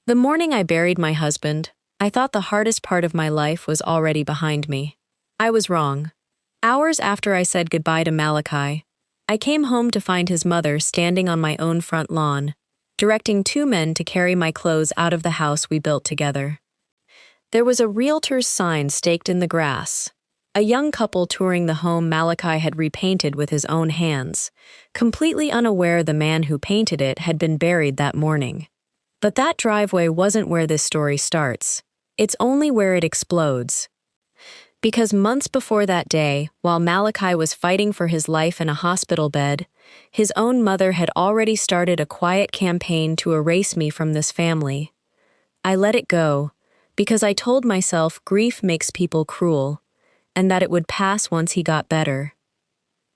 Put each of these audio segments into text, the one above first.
The morning I buried my husband, I thought the hardest part of my life was already behind me. I was wrong. Hours after I said goodbye to Malachi, I came home to find his mother standing on my own front lawn, directing two men to carry my clothes out of the house we built together. There was a realtor's sign staked in the grass. A young couple touring the home Malachi had repainted with his own hands, completely unaware the man who painted it had been buried that morning. But that driveway wasn't where this story starts. It's only where it explodes. Because months before that day, while Malachi was fighting for his life in a hospital bed, his own mother had already started a quiet campaign to erase me from this family. I let it go, because I told myself grief makes people cruel, and that it would pass once he got better.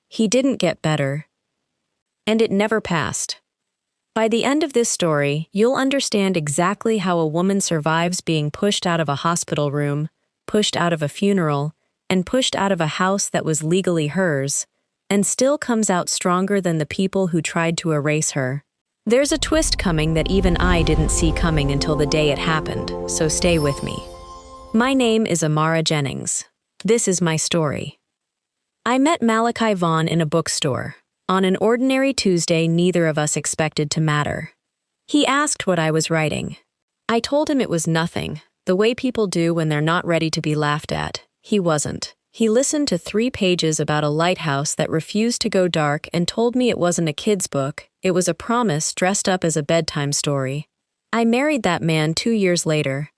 He didn't get better. And it never passed. By the end of this story, you'll understand exactly how a woman survives being pushed out of a hospital room, pushed out of a funeral, and pushed out of a house that was legally hers, and still comes out stronger than the people who tried to erase her. There's a twist coming that even I didn't see coming until the day it happened, so stay with me. My name is Amara Jennings. This is my story. I met Malachi Vaughn in a bookstore. On an ordinary Tuesday neither of us expected to matter. He asked what I was writing. I told him it was nothing, the way people do when they're not ready to be laughed at. He wasn't. He listened to 3 pages about a lighthouse that refused to go dark and told me it wasn't a kid's book, it was a promise dressed up as a bedtime story. I married that man 2 years later.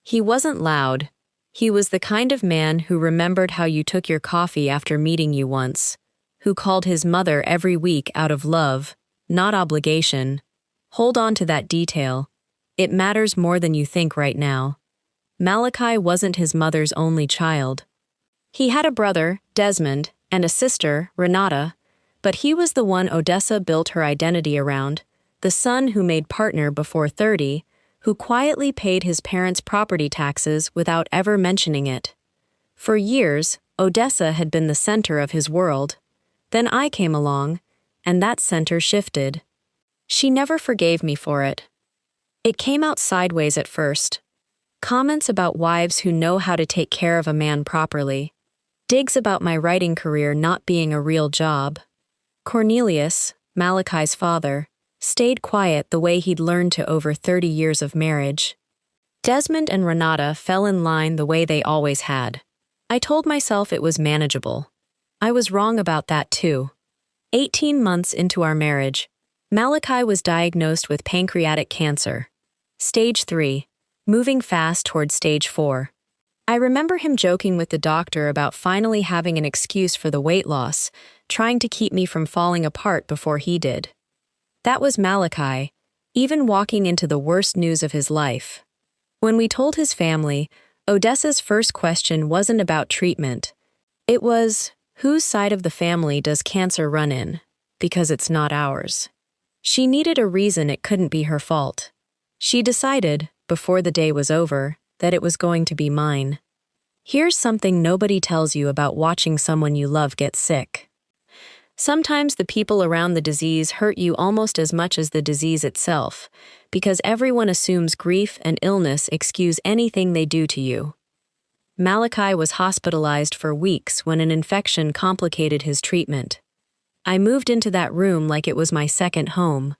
He wasn't loud. He was the kind of man who remembered how you took your coffee after meeting you once, who called his mother every week out of love, not obligation. Hold on to that detail. It matters more than you think right now. Malachi wasn't his mother's only child. He had a brother, Desmond, and a sister, Renata, but he was the one Odessa built her identity around, the son who made partner before 30, who quietly paid his parents' property taxes without ever mentioning it. For years, Odessa had been the center of his world. Then I came along, and that center shifted. She never forgave me for it. It came out sideways at first. Comments about wives who know how to take care of a man properly. Digs about my writing career not being a real job. Cornelius, Malachi's father, stayed quiet the way he'd learned to over 30 years of marriage. Desmond and Renata fell in line the way they always had. I told myself it was manageable. I was wrong about that too. 18 months into our marriage, Malachi was diagnosed with pancreatic cancer. Stage 3, moving fast toward stage 4. I remember him joking with the doctor about finally having an excuse for the weight loss, trying to keep me from falling apart before he did. That was Malachi, even walking into the worst news of his life. When we told his family, Odessa's first question wasn't about treatment. It was, whose side of the family does cancer run in? Because it's not ours. She needed a reason it couldn't be her fault. She decided, before the day was over, that it was going to be mine. Here's something nobody tells you about watching someone you love get sick. Sometimes the people around the disease hurt you almost as much as the disease itself, because everyone assumes grief and illness excuse anything they do to you. Malachi was hospitalized for weeks when an infection complicated his treatment. I moved into that room like it was my second home.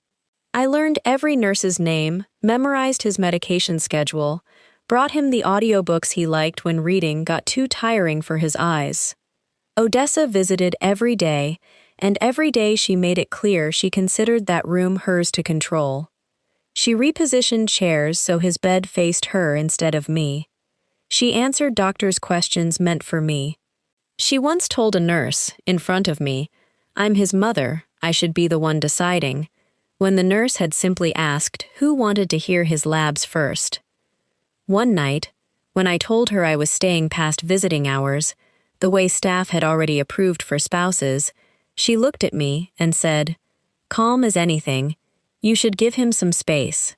I learned every nurse's name, memorized his medication schedule, brought him the audiobooks he liked when reading got too tiring for his eyes. Odessa visited every day, and every day she made it clear she considered that room hers to control. She repositioned chairs so his bed faced her instead of me. She answered doctors' questions meant for me. She once told a nurse, in front of me, I'm his mother, I should be the one deciding, when the nurse had simply asked who wanted to hear his labs first. One night, when I told her I was staying past visiting hours, the way staff had already approved for spouses, she looked at me and said, calm as anything, you should give him some space.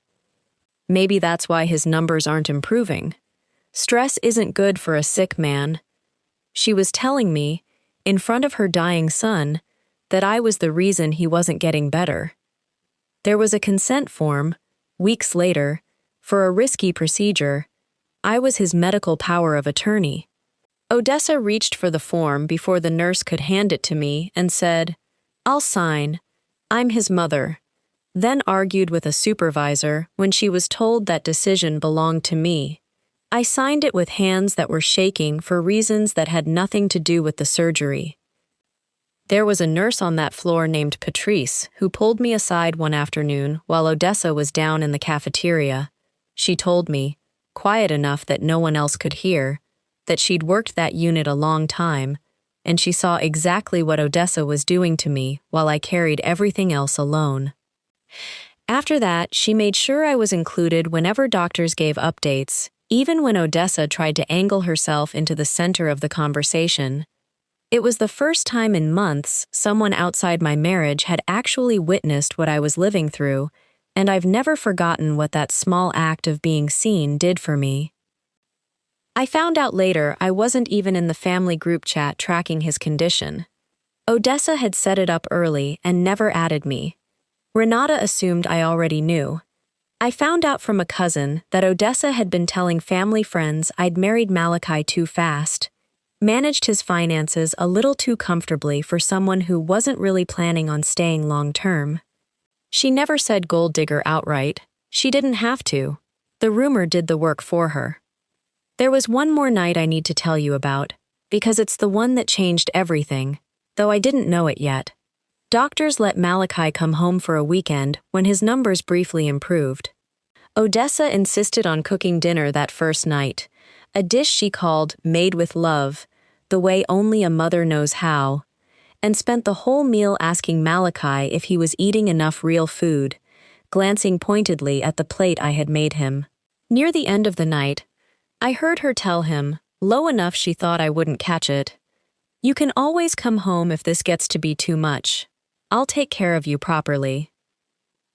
Maybe that's why his numbers aren't improving. Stress isn't good for a sick man. She was telling me, in front of her dying son, that I was the reason he wasn't getting better. There was a consent form, weeks later, For a risky procedure, I was his medical power of attorney. Odessa reached for the form before the nurse could hand it to me and said, "I'll sign. I'm his mother." Then argued with a supervisor when she was told that decision belonged to me. I signed it with hands that were shaking for reasons that had nothing to do with the surgery. There was a nurse on that floor named Patrice who pulled me aside one afternoon while Odessa was down in the cafeteria. She told me, quiet enough that no one else could hear, that she'd worked that unit a long time, and she saw exactly what Odessa was doing to me while I carried everything else alone. After that, she made sure I was included whenever doctors gave updates, even when Odessa tried to angle herself into the center of the conversation. It was the first time in months someone outside my marriage had actually witnessed what I was living through, and I've never forgotten what that small act of being seen did for me. I found out later I wasn't even in the family group chat tracking his condition. Odessa had set it up early and never added me. Renata assumed I already knew. I found out from a cousin that Odessa had been telling family friends I'd married Malachi too fast, managed his finances a little too comfortably for someone who wasn't really planning on staying long-term. She never said gold digger outright. She didn't have to. The rumor did the work for her. There was one more night I need to tell you about, because it's the one that changed everything, though I didn't know it yet. Doctors let Malachi come home for a weekend when his numbers briefly improved. Odessa insisted on cooking dinner that first night, a dish she called made with love, the way only a mother knows how, and spent the whole meal asking Malachi if he was eating enough real food, glancing pointedly at the plate I had made him. Near the end of the night, I heard her tell him, low enough she thought I wouldn't catch it, "You can always come home if this gets to be too much. I'll take care of you properly."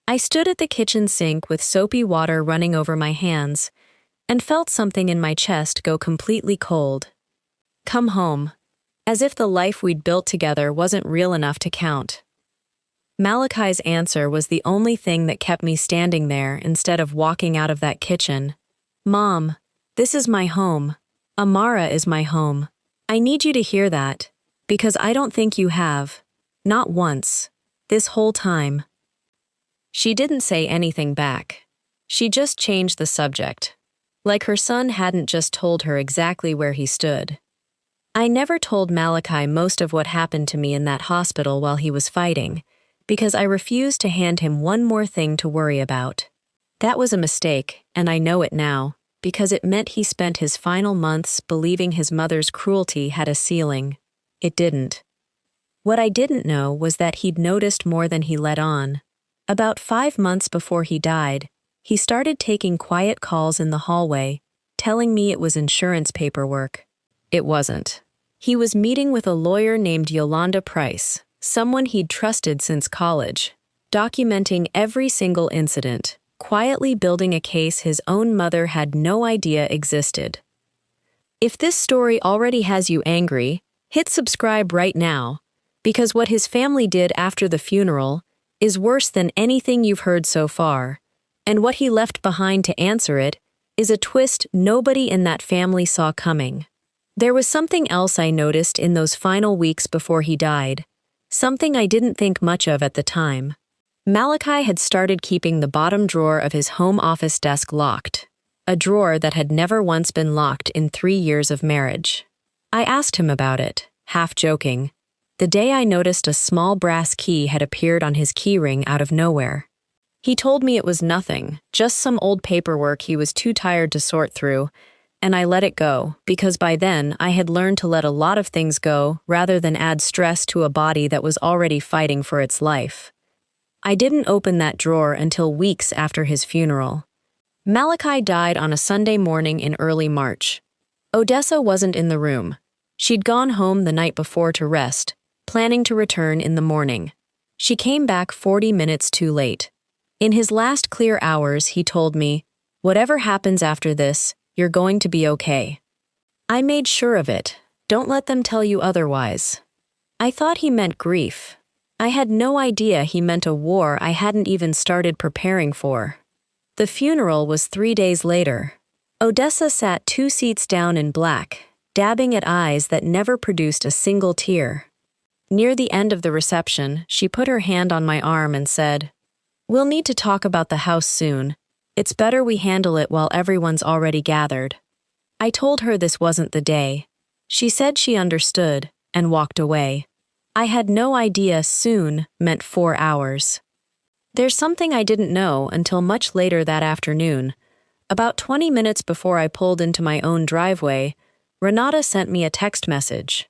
I stood at the kitchen sink with soapy water running over my hands and felt something in my chest go completely cold. Come home. As if the life we'd built together wasn't real enough to count. Malachi's answer was the only thing that kept me standing there instead of walking out of that kitchen. "Mom, this is my home. Amara is my home. I need you to hear that, because I don't think you have. Not once. This whole time." She didn't say anything back. She just changed the subject, like her son hadn't just told her exactly where he stood. I never told Malachi most of what happened to me in that hospital while he was fighting, because I refused to hand him one more thing to worry about. That was a mistake, and I know it now, because it meant he spent his final months believing his mother's cruelty had a ceiling. It didn't. What I didn't know was that he'd noticed more than he let on. About 5 months before he died, he started taking quiet calls in the hallway, telling me it was insurance paperwork. It wasn't. He was meeting with a lawyer named Yolanda Price, someone he'd trusted since college, documenting every single incident, quietly building a case his own mother had no idea existed. If this story already has you angry, hit subscribe right now, because what his family did after the funeral is worse than anything you've heard so far, and what he left behind to answer it is a twist nobody in that family saw coming. There was something else I noticed in those final weeks before he died, something I didn't think much of at the time. Malachi had started keeping the bottom drawer of his home office desk locked, a drawer that had never once been locked in 3 years of marriage. I asked him about it, half joking, the day I noticed a small brass key had appeared on his keyring out of nowhere. He told me it was nothing, just some old paperwork he was too tired to sort through, and I let it go, because by then I had learned to let a lot of things go rather than add stress to a body that was already fighting for its life. I didn't open that drawer until weeks after his funeral. Malachi died on a Sunday morning in early March. Odessa wasn't in the room. She'd gone home the night before to rest, planning to return in the morning. She came back 40 minutes too late. In his last clear hours, he told me, "Whatever happens after this, you're going to be okay." I made sure of it. Don't let them tell you otherwise. I thought he meant grief. I had no idea he meant a war I hadn't even started preparing for. The funeral was 3 days later. Odessa sat 2 seats down in black, dabbing at eyes that never produced a single tear. Near the end of the reception, she put her hand on my arm and said, "We'll need to talk about the house soon. It's better we handle it while everyone's already gathered." I told her this wasn't the day. She said she understood and walked away. I had no idea soon meant 4 hours. There's something I didn't know until much later that afternoon. About 20 minutes before I pulled into my own driveway, Renata sent me a text message.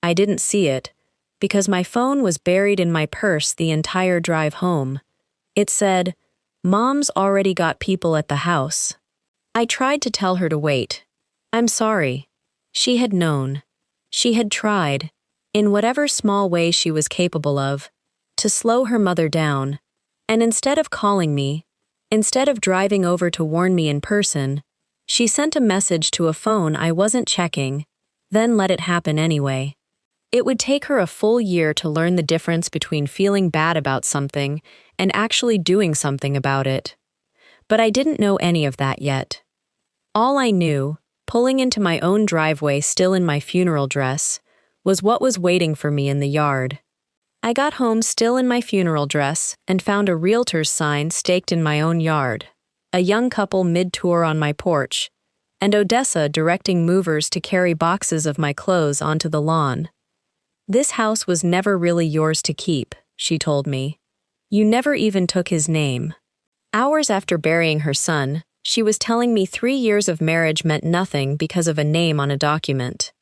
I didn't see it, because my phone was buried in my purse the entire drive home. It said, "Mom's already got people at the house." I tried to tell her to wait. I'm sorry. She had known. She had tried, in whatever small way she was capable of, to slow her mother down. And instead of calling me, instead of driving over to warn me in person, she sent a message to a phone I wasn't checking, then let it happen anyway. It would take her a full year to learn the difference between feeling bad about something and actually doing something about it. But I didn't know any of that yet. All I knew, pulling into my own driveway still in my funeral dress, was what was waiting for me in the yard. I got home still in my funeral dress and found a realtor's sign staked in my own yard, a young couple mid-tour on my porch, and Odessa directing movers to carry boxes of my clothes onto the lawn. "This house was never really yours to keep," she told me. "You never even took his name." Hours after burying her son, she was telling me 3 years of marriage meant nothing because of a name on a document.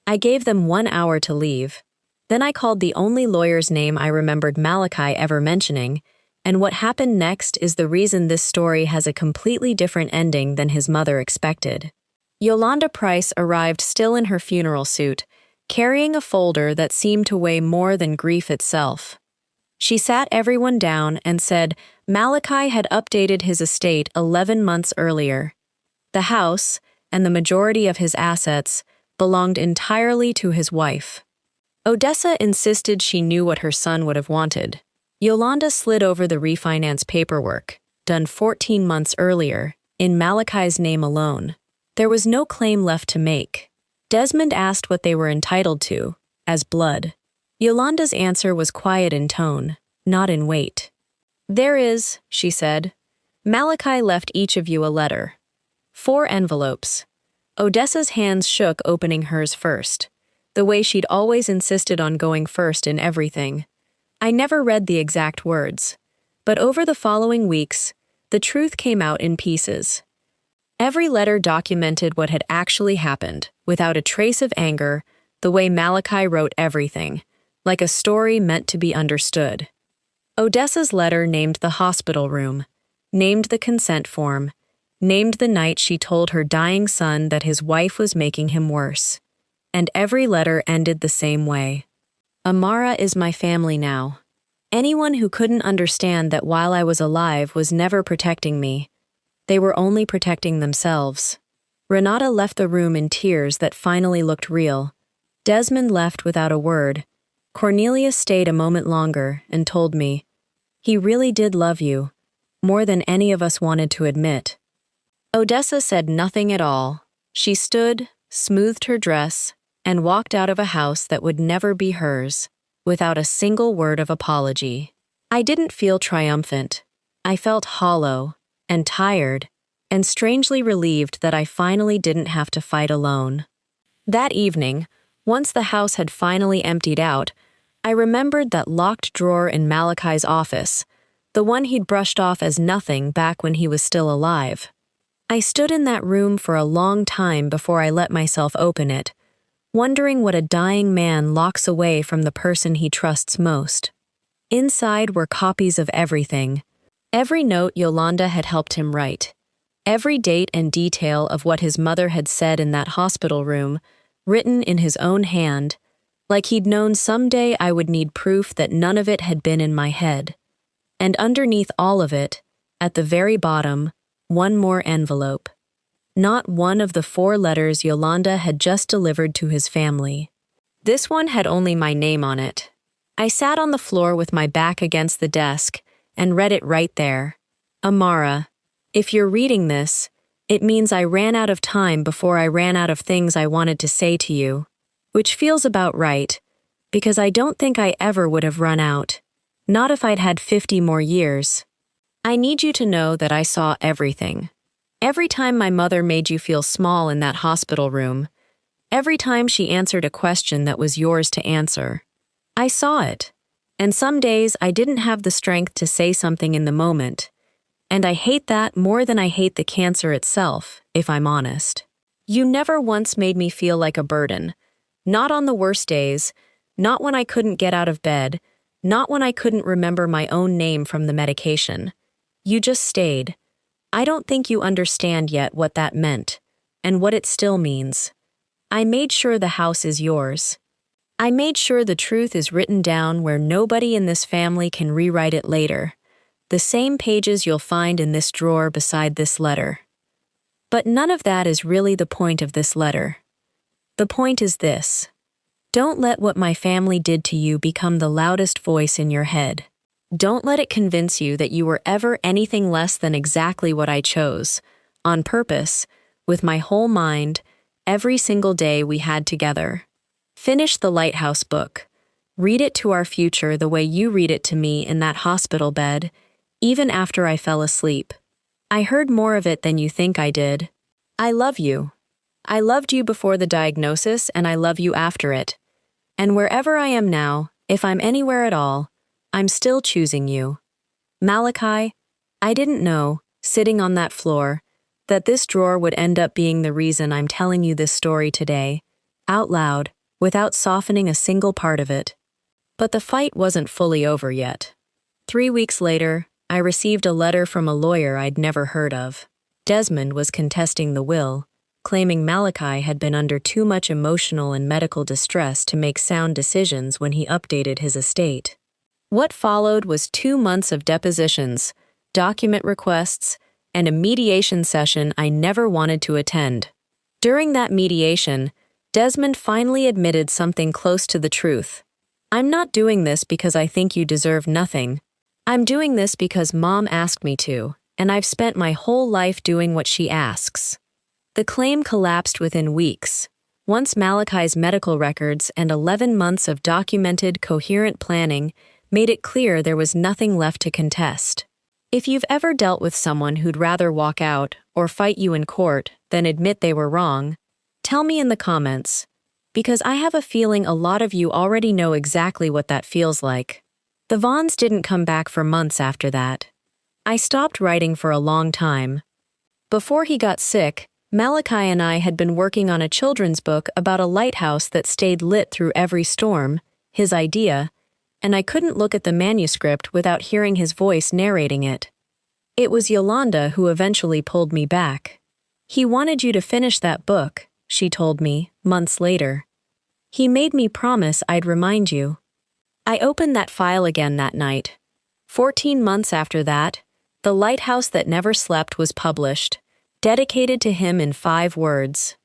I gave them 1 hour to leave. Then I called the only lawyer's name I remembered Malachi ever mentioning, and what happened next is the reason this story has a completely different ending than his mother expected. Yolanda Price arrived still in her funeral suit, carrying a folder that seemed to weigh more than grief itself. She sat everyone down and said Malachi had updated his estate 11 months earlier. The house, and the majority of his assets, belonged entirely to his wife. Odessa insisted she knew what her son would have wanted. Yolanda slid over the refinance paperwork, done 14 months earlier, in Malachi's name alone. There was no claim left to make. Desmond asked what they were entitled to, as blood. Yolanda's answer was quiet in tone, not in weight. "There is," she said. "Malachi left each of you a letter. 4 envelopes." Odessa's hands shook opening hers first, the way she'd always insisted on going first in everything. I never read the exact words, but over the following weeks, the truth came out in pieces. Every letter documented what had actually happened, without a trace of anger, the way Malachi wrote everything, like a story meant to be understood. Odessa's letter named the hospital room, named the consent form, named the night she told her dying son that his wife was making him worse. And every letter ended the same way. "Amara is my family now. Anyone who couldn't understand that while I was alive was never protecting me. They were only protecting themselves." Renata left the room in tears that finally looked real. Desmond left without a word. Cornelia stayed a moment longer and told me, "He really did love you, more than any of us wanted to admit." Odessa said nothing at all. She stood, smoothed her dress, and walked out of a house that would never be hers, without a single word of apology. I didn't feel triumphant. I felt hollow, and tired, and strangely relieved that I finally didn't have to fight alone. That evening, once the house had finally emptied out, I remembered that locked drawer in Malachi's office, the one he'd brushed off as nothing back when he was still alive. I stood in that room for a long time before I let myself open it, wondering what a dying man locks away from the person he trusts most. Inside were copies of everything. Every note Yolanda had helped him write. Every date and detail of what his mother had said in that hospital room, written in his own hand, like he'd known someday I would need proof that none of it had been in my head. And underneath all of it, at the very bottom, one more envelope. Not one of the 4 letters Yolanda had just delivered to his family. This one had only my name on it. I sat on the floor with my back against the desk and read it right there. Amara, If you're reading this, it means I ran out of time before I ran out of things I wanted to say to you, which feels about right, because I don't think I ever would have run out. Not if I'd had 50 more years. I need you to know that I saw everything. Every time my mother made you feel small in that hospital room, every time she answered a question that was yours to answer. I saw it. And some days I didn't have the strength to say something in the moment. And I hate that more than I hate the cancer itself, if I'm honest. You never once made me feel like a burden. Not on the worst days, not when I couldn't get out of bed, not when I couldn't remember my own name from the medication. You just stayed. I don't think you understand yet what that meant, and what it still means. I made sure the house is yours. I made sure the truth is written down where nobody in this family can rewrite it later. The same pages you'll find in this drawer beside this letter. But none of that is really the point of this letter. The point is this. Don't let what my family did to you become the loudest voice in your head. Don't let it convince you that you were ever anything less than exactly what I chose, on purpose, with my whole mind, every single day we had together. Finish the Lighthouse book. Read it to our future the way you read it to me in that hospital bed, even after I fell asleep. I heard more of it than you think I did. I love you. I loved you before the diagnosis, and I love you after it. And wherever I am now, if I'm anywhere at all, I'm still choosing you. Malachi, I didn't know, sitting on that floor, that this drawer would end up being the reason I'm telling you this story today, out loud, without softening a single part of it. But the fight wasn't fully over yet. 3 weeks later, I received a letter from a lawyer I'd never heard of. Desmond was contesting the will, claiming Malachi had been under too much emotional and medical distress to make sound decisions when he updated his estate. What followed was 2 months of depositions, document requests, and a mediation session I never wanted to attend. During that mediation, Desmond finally admitted something close to the truth. I'm not doing this because I think you deserve nothing. I'm doing this because Mom asked me to, and I've spent my whole life doing what she asks. The claim collapsed within weeks. Once Malachi's medical records and 11 months of documented, coherent planning made it clear there was nothing left to contest. If you've ever dealt with someone who'd rather walk out or fight you in court than admit they were wrong, tell me in the comments, because I have a feeling a lot of you already know exactly what that feels like. The Vaughns didn't come back for months after that. I stopped writing for a long time. Before he got sick, Malachi and I had been working on a children's book about a lighthouse that stayed lit through every storm, his idea, and I couldn't look at the manuscript without hearing his voice narrating it. It was Yolanda who eventually pulled me back. He wanted you to finish that book, she told me, months later. He made me promise I'd remind you. I opened that file again that night. 14 months after that, The Lighthouse That Never Slept was published, dedicated to him in 5 words.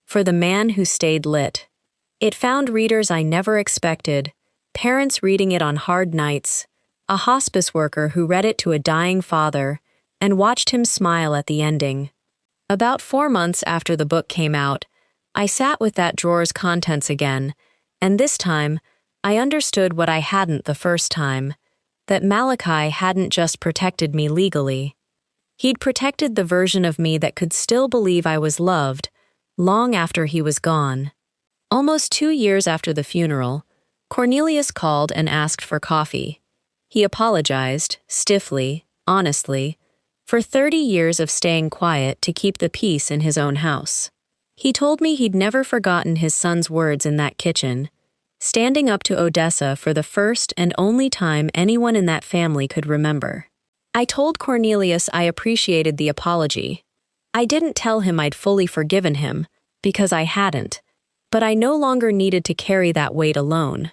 For the man who stayed lit. It found readers I never expected, parents reading it on hard nights, a hospice worker who read it to a dying father and watched him smile at the ending. About 4 months after the book came out, I sat with that drawer's contents again, and this time, I understood what I hadn't the first time, that Malachi hadn't just protected me legally. He'd protected the version of me that could still believe I was loved, long after he was gone. Almost 2 years after the funeral, Cornelius called and asked for coffee. He apologized, stiffly, honestly, for 30 years of staying quiet to keep the peace in his own house. He told me he'd never forgotten his son's words in that kitchen, standing up to Odessa for the first and only time anyone in that family could remember. I told Cornelius I appreciated the apology. I didn't tell him I'd fully forgiven him, because I hadn't, but I no longer needed to carry that weight alone.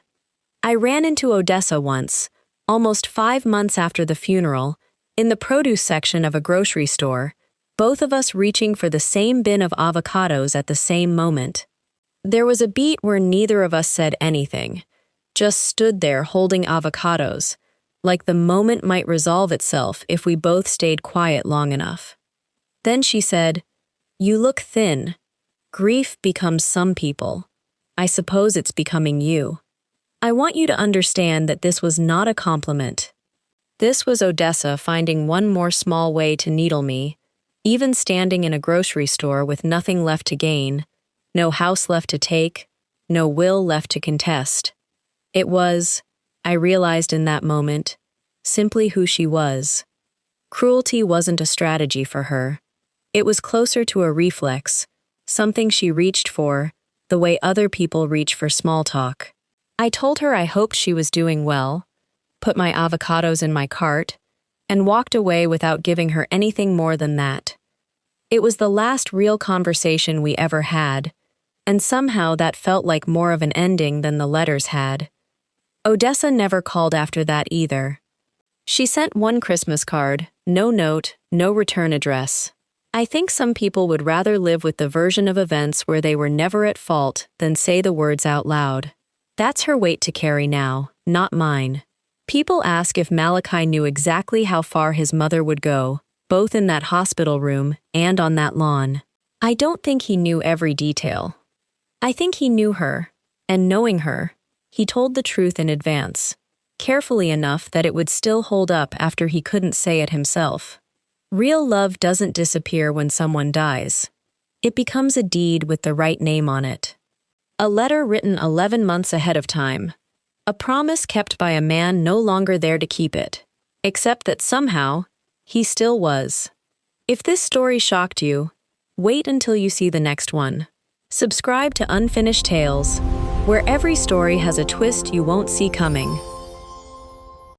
I ran into Odessa once, almost 5 months after the funeral, in the produce section of a grocery store, both of us reaching for the same bin of avocados at the same moment. There was a beat where neither of us said anything, just stood there holding avocados, like the moment might resolve itself if we both stayed quiet long enough. Then she said, "You look thin. Grief becomes some people. I suppose it's becoming you. I want you to understand that this was not a compliment." This was Odessa finding one more small way to needle me, even standing in a grocery store with nothing left to gain, no house left to take, no will left to contest. It was, I realized in that moment, simply who she was. Cruelty wasn't a strategy for her. It was closer to a reflex, something she reached for, the way other people reach for small talk. I told her I hoped she was doing well, put my avocados in my cart, and walked away without giving her anything more than that. It was the last real conversation we ever had, and somehow that felt like more of an ending than the letters had. Odessa never called after that either. She sent one Christmas card, no note, no return address. I think some people would rather live with the version of events where they were never at fault than say the words out loud. That's her weight to carry now, not mine. People ask if Malachi knew exactly how far his mother would go, both in that hospital room and on that lawn. I don't think he knew every detail. I think he knew her, and knowing her, he told the truth in advance, carefully enough that it would still hold up after he couldn't say it himself. Real love doesn't disappear when someone dies. It becomes a deed with the right name on it. A letter written 11 months ahead of time. A promise kept by a man no longer there to keep it, except that somehow, he still was. If this story shocked you, wait until you see the next one. Subscribe to Unfinished Tales, where every story has a twist you won't see coming.